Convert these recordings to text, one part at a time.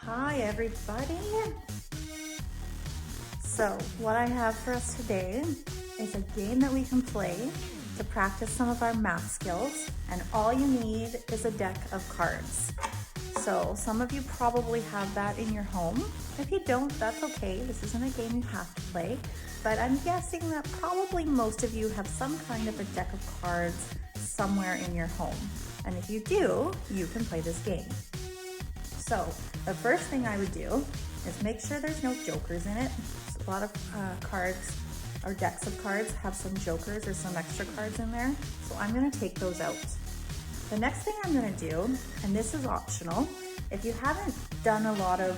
Hi everybody. So what I have for us today is a game that we can play to practice some of our math skills, and all you need is a deck of cards. So some of you probably have that in your home. If you don't, that's okay. This isn't a game you have to play, but I'm guessing that probably most of you have some kind of a deck of cards somewhere in your home. And if you do, you can play this game. So the first thing I would do is make sure there's no jokers in it. A lot of cards or decks of cards have some jokers or some extra cards in there. So I'm gonna take those out. The next thing I'm gonna do, and this is optional, if you haven't done a lot of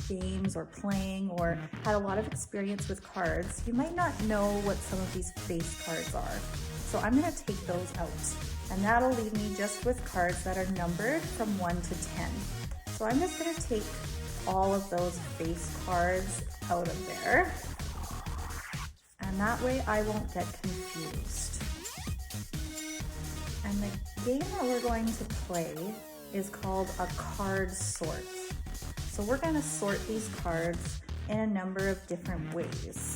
games or playing or had a lot of experience with cards, you might not know what some of these base cards are. So I'm gonna take those out, and that'll leave me just with cards that are numbered from 1 to 10. So I'm just gonna take all of those base cards out of there, and that way I won't get confused. And the game that we're going to play is called a card sort. So we're gonna sort these cards in a number of different ways.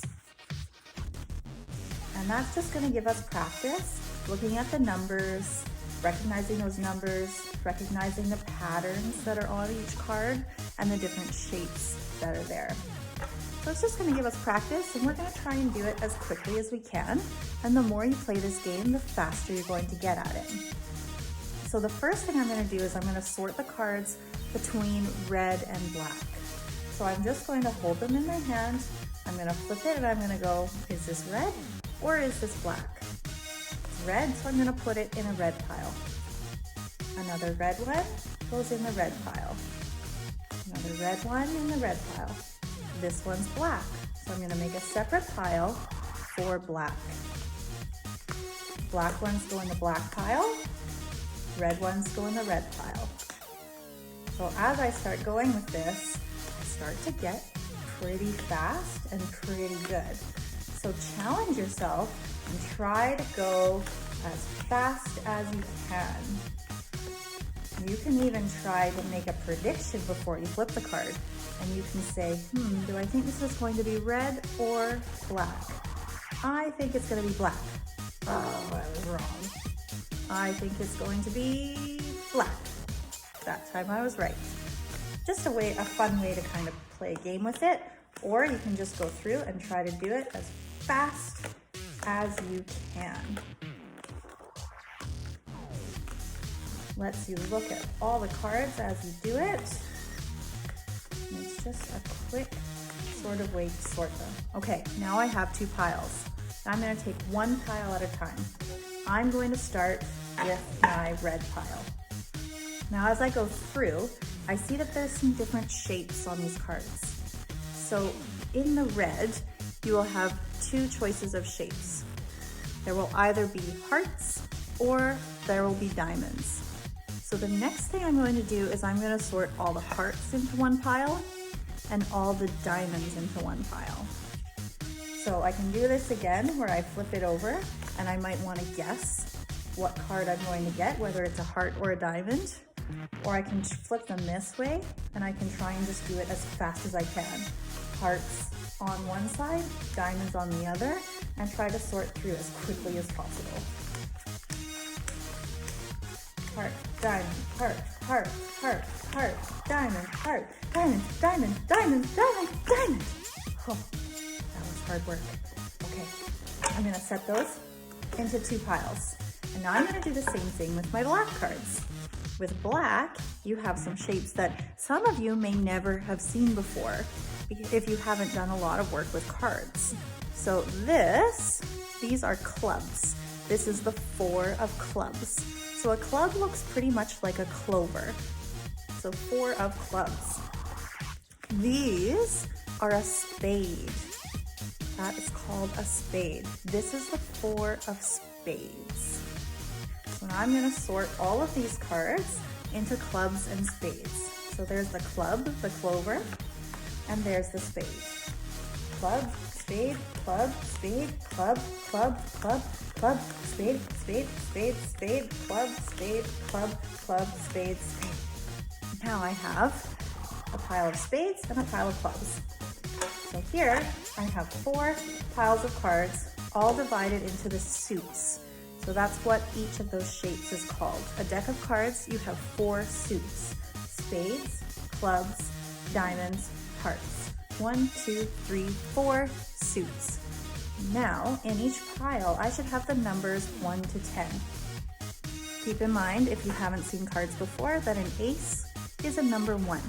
And that's just gonna give us practice looking at the numbers, recognizing those numbers, recognizing the patterns that are on each card, and the different shapes that are there. So it's just gonna give us practice, and we're gonna try and do it as quickly as we can. And the more you play this game, the faster you're going to get at it. So the first thing I'm gonna do is I'm gonna sort the cards between red and black. So I'm just going to hold them in my hand, I'm gonna flip it, and I'm gonna go, is this red or is this black? It's red, so I'm gonna put it in a red pile. Another red one goes in the red pile. Another red one in the red pile. This one's black, so I'm gonna make a separate pile for black. Black ones go in the black pile, red ones go in the red pile. So as I start going with this, I start to get pretty fast and pretty good. So challenge yourself and try to go as fast as you can. You can even try to make a prediction before you flip the card. And you can say, do I think this is going to be red or black? I think it's going to be black. Oh, I was wrong. I think it's going to be black. That time I was right. Just a fun way to kind of play a game with it. Or you can just go through and try to do it as fast as you can. Lets you look at all the cards as you do it. And it's just a quick sort of way to sort them. Okay, now I have two piles. I'm gonna take one pile at a time. I'm going to start with my red pile. Now as I go through, I see that there's some different shapes on these cards. So in the red, you will have two choices of shapes. There will either be hearts or there will be diamonds. So the next thing I'm going to do is I'm going to sort all the hearts into one pile and all the diamonds into one pile. So I can do this again where I flip it over, and I might want to guess what card I'm going to get, whether it's a heart or a diamond. Or I can flip them this way, and I can try and just do it as fast as I can. Hearts on one side, diamonds on the other, and try to sort through as quickly as possible. Heart, diamond, heart, heart, heart, heart, diamond, heart, diamond, diamond, diamond, diamond, diamond. Oh, that was hard work. Okay, I'm gonna set those into two piles. And now I'm gonna do the same thing with my black cards. With black, you have some shapes that some of you may never have seen before if you haven't done a lot of work with cards. So these are clubs. This is the 4 of clubs. So a club looks pretty much like a clover. So 4 of clubs. These are a spade. That is called a spade. This is the 4 of spades. So now I'm gonna sort all of these cards into clubs and spades. So there's the club, the clover, and there's the spade. Club, spade, club, spade, club, club, club, club, spade, spade, spade, spade, club, spade, club, club, spade, spade. Now I have a pile of spades, and a pile of clubs. So here I have 4 piles of cards, all divided into the suits. So that's what each of those shapes is called. A deck of cards, you have 4 suits: spades, clubs, diamonds, hearts. 1, 2, 3, 4 suits. Now, in each pile, I should have the numbers 1 to 10. Keep in mind, if you haven't seen cards before, that an ace is a number 1.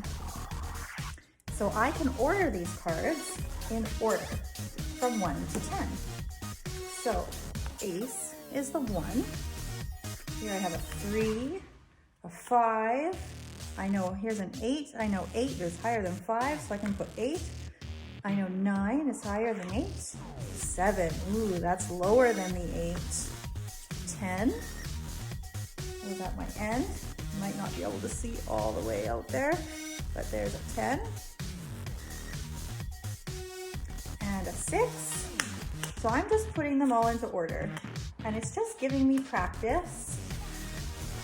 So I can order these cards in order from 1 to 10. So ace is the 1. Here I have a 3, a 5. I know here's an 8. I know 8 is higher than 5, so I can put 8. I know 9 is higher than 8. 7, ooh, that's lower than the 8. 10. Was at my end. You might not be able to see all the way out there, but there's a 10 and a 6. So I'm just putting them all into order, and it's just giving me practice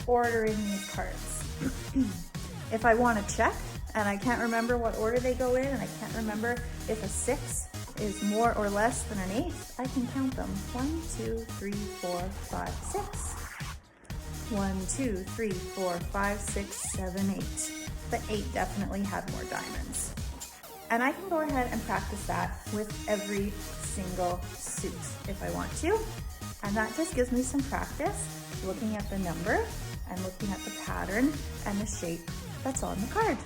ordering these cards. If I want to check and I can't remember what order they go in, and I can't remember if a 6 is more or less than an 8, I can count them. 1, 2, 3, 4, 5, 6. 1, 2, 3, 4, 5, 6, 7, 8. The 8 definitely had more diamonds. And I can go ahead and practice that with every single suit if I want to. And that just gives me some practice looking at the number and looking at the pattern and the shape that's on the card.